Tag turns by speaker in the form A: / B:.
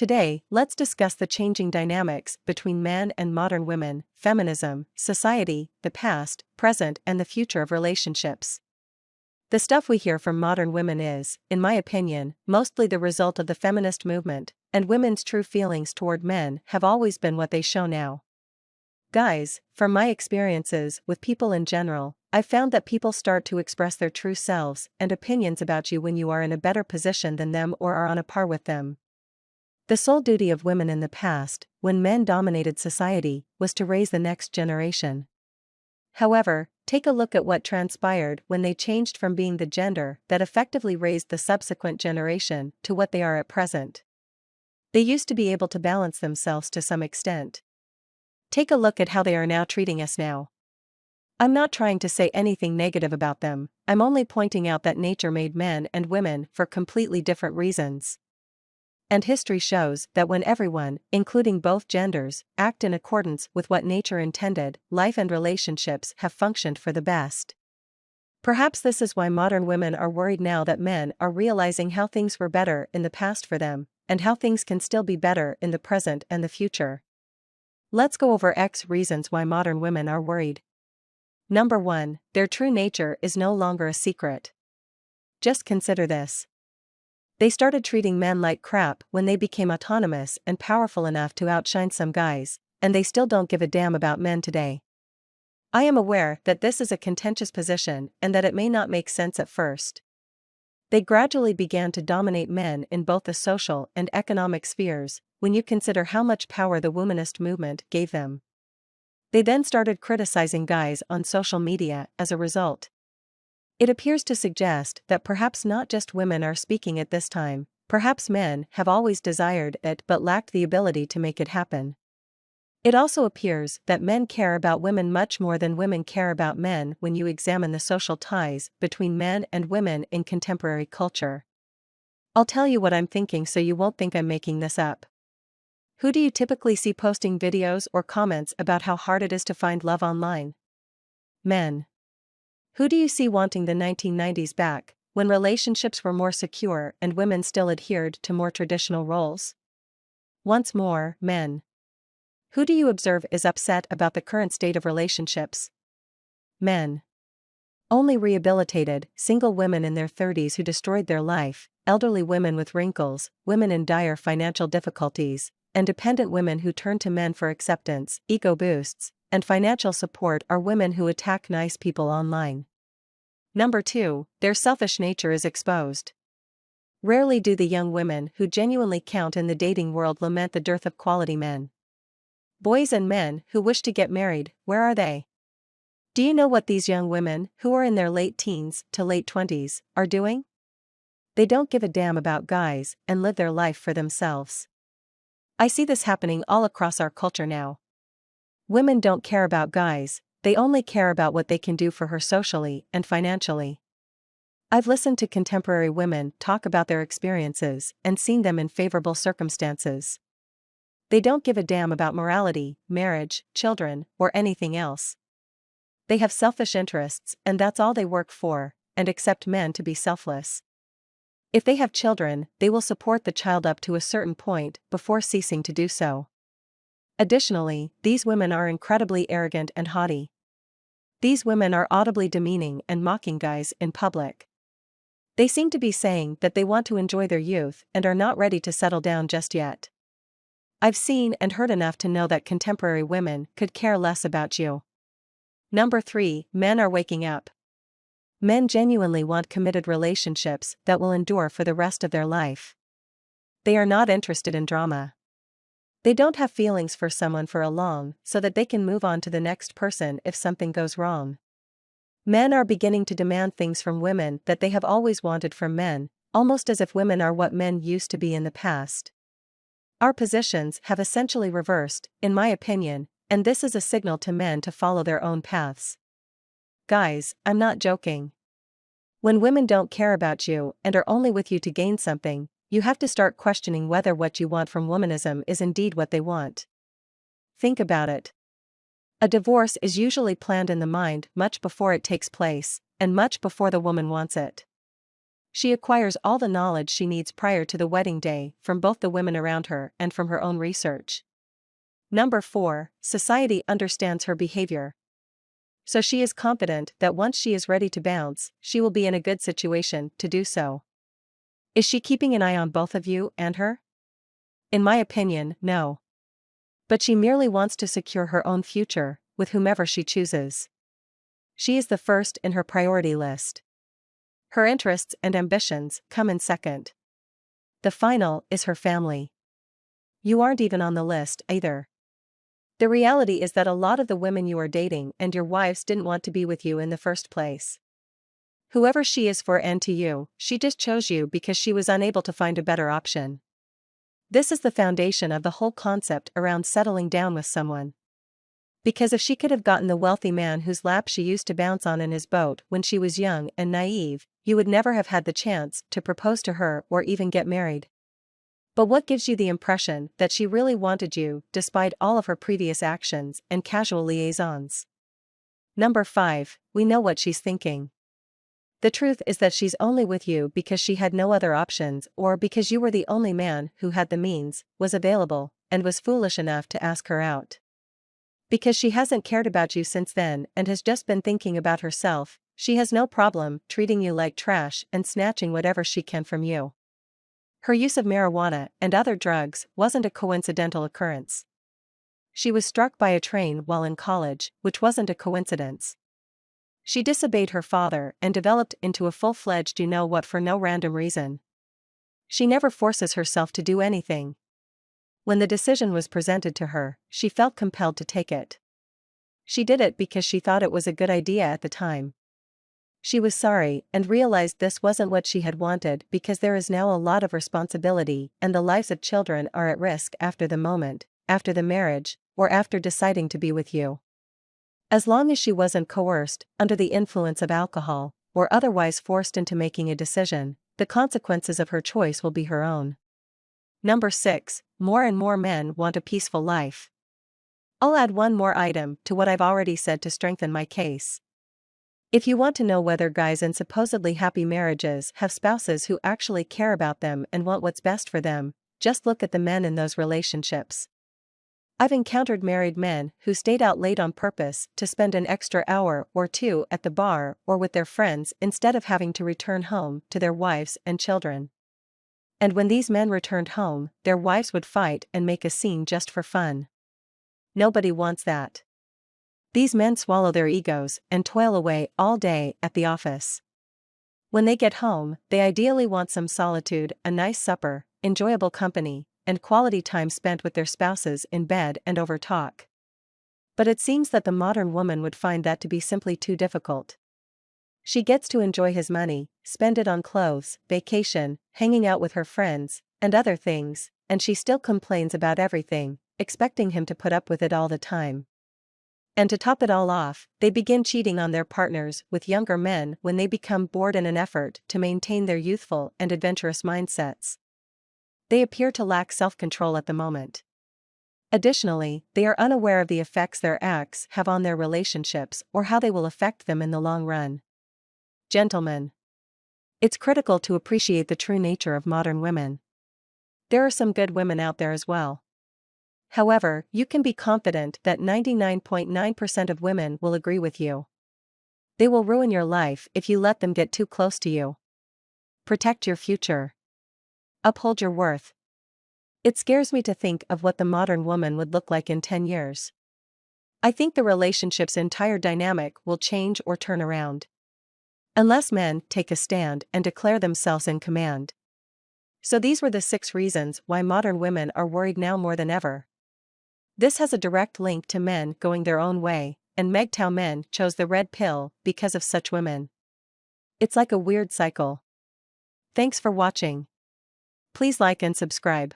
A: Today, let's discuss the changing dynamics between men and modern women, feminism, society, the past, present, and the future of relationships. The stuff we hear from modern women is, in my opinion, mostly the result of the feminist movement, and women's true feelings toward men have always been what they show now. Guys, from my experiences with people in general, I've found that people start to express their true selves and opinions about you when you are in a better position than them or are on a par with them. The sole duty of women in the past, when men dominated society, was to raise the next generation. However, take a look at what transpired when they changed from being the gender that effectively raised the subsequent generation to what they are at present. They used to be able to balance themselves to some extent. Take a look at how they are now treating us now. I'm not trying to say anything negative about them, I'm only pointing out that nature made men and women for completely different reasons. And history shows that when everyone, including both genders, act in accordance with what nature intended, life and relationships have functioned for the best. Perhaps this is why modern women are worried now that men are realizing how things were better in the past for them, and how things can still be better in the present and the future. Let's go over X reasons why modern women are worried. Number 1, their true nature is no longer a secret. Just consider this. They started treating men like crap when they became autonomous and powerful enough to outshine some guys, and they still don't give a damn about men today. I am aware that this is a contentious position and that it may not make sense at first. They gradually began to dominate men in both the social and economic spheres, when you consider how much power the womanist movement gave them. They then started criticizing guys on social media as a result. It appears to suggest that perhaps not just women are speaking at this time, perhaps men have always desired it but lacked the ability to make it happen. It also appears that men care about women much more than women care about men when you examine the social ties between men and women in contemporary culture. I'll tell you what I'm thinking so you won't think I'm making this up. Who do you typically see posting videos or comments about how hard it is to find love online? Men. Who do you see wanting the 1990s back, when relationships were more secure and women still adhered to more traditional roles? Once more, men. Who do you observe is upset about the current state of relationships? Men. Only rehabilitated, single women in their 30s who destroyed their life, elderly women with wrinkles, women in dire financial difficulties, and dependent women who turn to men for acceptance, ego boosts, and financial support are women who attack nice people online. Number 2, their selfish nature is exposed. Rarely do the young women who genuinely count in the dating world lament the dearth of quality men. Boys and men who wish to get married, where are they? Do you know what these young women, who are in their late teens to late 20s, are doing? They don't give a damn about guys and live their life for themselves. I see this happening all across our culture now. Women don't care about guys, they only care about what they can do for her socially and financially. I've listened to contemporary women talk about their experiences and seen them in favorable circumstances. They don't give a damn about morality, marriage, children, or anything else. They have selfish interests and that's all they work for, and accept men to be selfless. If they have children, they will support the child up to a certain point before ceasing to do so. Additionally, these women are incredibly arrogant and haughty. These women are audibly demeaning and mocking guys in public. They seem to be saying that they want to enjoy their youth and are not ready to settle down just yet. I've seen and heard enough to know that contemporary women could care less about you. Number 3, men are waking up. Men genuinely want committed relationships that will endure for the rest of their life. They are not interested in drama. They don't have feelings for someone for a long, so that they can move on to the next person if something goes wrong. Men are beginning to demand things from women that they have always wanted from men, almost as if women are what men used to be in the past. Our positions have essentially reversed, in my opinion, and this is a signal to men to follow their own paths. Guys, I'm not joking. When women don't care about you and are only with you to gain something, you have to start questioning whether what you want from womanism is indeed what they want. Think about it. A divorce is usually planned in the mind much before it takes place, and much before the woman wants it. She acquires all the knowledge she needs prior to the wedding day from both the women around her and from her own research. Number 4, society understands her behavior. So she is confident that once she is ready to bounce, she will be in a good situation to do so. Is she keeping an eye on both of you and her? In my opinion, no. But she merely wants to secure her own future, with whomever she chooses. She is the first in her priority list. Her interests and ambitions come in second. The final is her family. You aren't even on the list either. The reality is that a lot of the women you are dating and your wives didn't want to be with you in the first place. Whoever she is for and to you, she just chose you because she was unable to find a better option. This is the foundation of the whole concept around settling down with someone. Because if she could have gotten the wealthy man whose lap she used to bounce on in his boat when she was young and naive, you would never have had the chance to propose to her or even get married. But what gives you the impression that she really wanted you despite all of her previous actions and casual liaisons? Number 5, we know what she's thinking. The truth is that she's only with you because she had no other options or because you were the only man who had the means, was available, and was foolish enough to ask her out. Because she hasn't cared about you since then and has just been thinking about herself, she has no problem treating you like trash and snatching whatever she can from you. Her use of marijuana and other drugs wasn't a coincidental occurrence. She was struck by a train while in college, which wasn't a coincidence. She disobeyed her father and developed into a full-fledged you-know-what for no random reason. She never forces herself to do anything. When the decision was presented to her, she felt compelled to take it. She did it because she thought it was a good idea at the time. She was sorry and realized this wasn't what she had wanted because there is now a lot of responsibility and the lives of children are at risk after the moment, after the marriage, or after deciding to be with you. As long as she wasn't coerced, under the influence of alcohol, or otherwise forced into making a decision, the consequences of her choice will be her own. Number 6, more and more men want a peaceful life. I'll add one more item to what I've already said to strengthen my case. If you want to know whether guys in supposedly happy marriages have spouses who actually care about them and want what's best for them, just look at the men in those relationships. I've encountered married men who stayed out late on purpose to spend an extra hour or two at the bar or with their friends instead of having to return home to their wives and children. And when these men returned home, their wives would fight and make a scene just for fun. Nobody wants that. These men swallow their egos and toil away all day at the office. When they get home, they ideally want some solitude, a nice supper, enjoyable company, and quality time spent with their spouses in bed and over talk. But it seems that the modern woman would find that to be simply too difficult. She gets to enjoy his money, spend it on clothes, vacation, hanging out with her friends, and other things, and she still complains about everything, expecting him to put up with it all the time. And to top it all off, they begin cheating on their partners with younger men when they become bored in an effort to maintain their youthful and adventurous mindsets. They appear to lack self-control at the moment. Additionally, they are unaware of the effects their acts have on their relationships or how they will affect them in the long run. Gentlemen, it's critical to appreciate the true nature of modern women. There are some good women out there as well. However, you can be confident that 99.9% of women will agree with you. They will ruin your life if you let them get too close to you. Protect your future. Uphold your worth. It scares me to think of what the modern woman would look like in 10 years. I think the relationship's entire dynamic will change or turn around. Unless men take a stand and declare themselves in command. So these were the 6 reasons why modern women are worried now more than ever. This has a direct link to men going their own way, and mgtow men chose the red pill because of such women. It's like a weird cycle. Thanks for watching. Please like and subscribe.